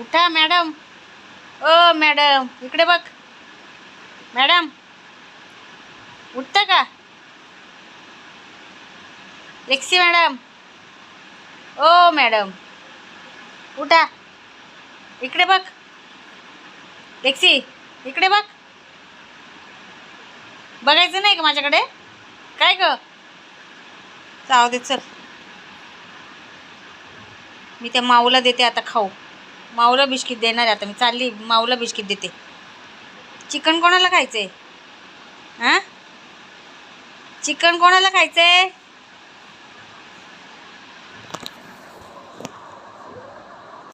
उठा मॅडम. ओ मॅडम इकडे बघ. मॅडम उठता का? Lexi madam. ओ मॅडम उठा. इकडे बघ. लेक्सी इकडे बघ. बघायचं नाही का माझ्याकडे? काय ग? जाऊ दे चल. मी त्या माऊला देते आता खाऊ. माऊला बिस्किट देणार आहे आता मी. चालली माऊला बिस्किट देते. चिकन कोणाला खायचंय? हां चिकन कोणाला खायचंय?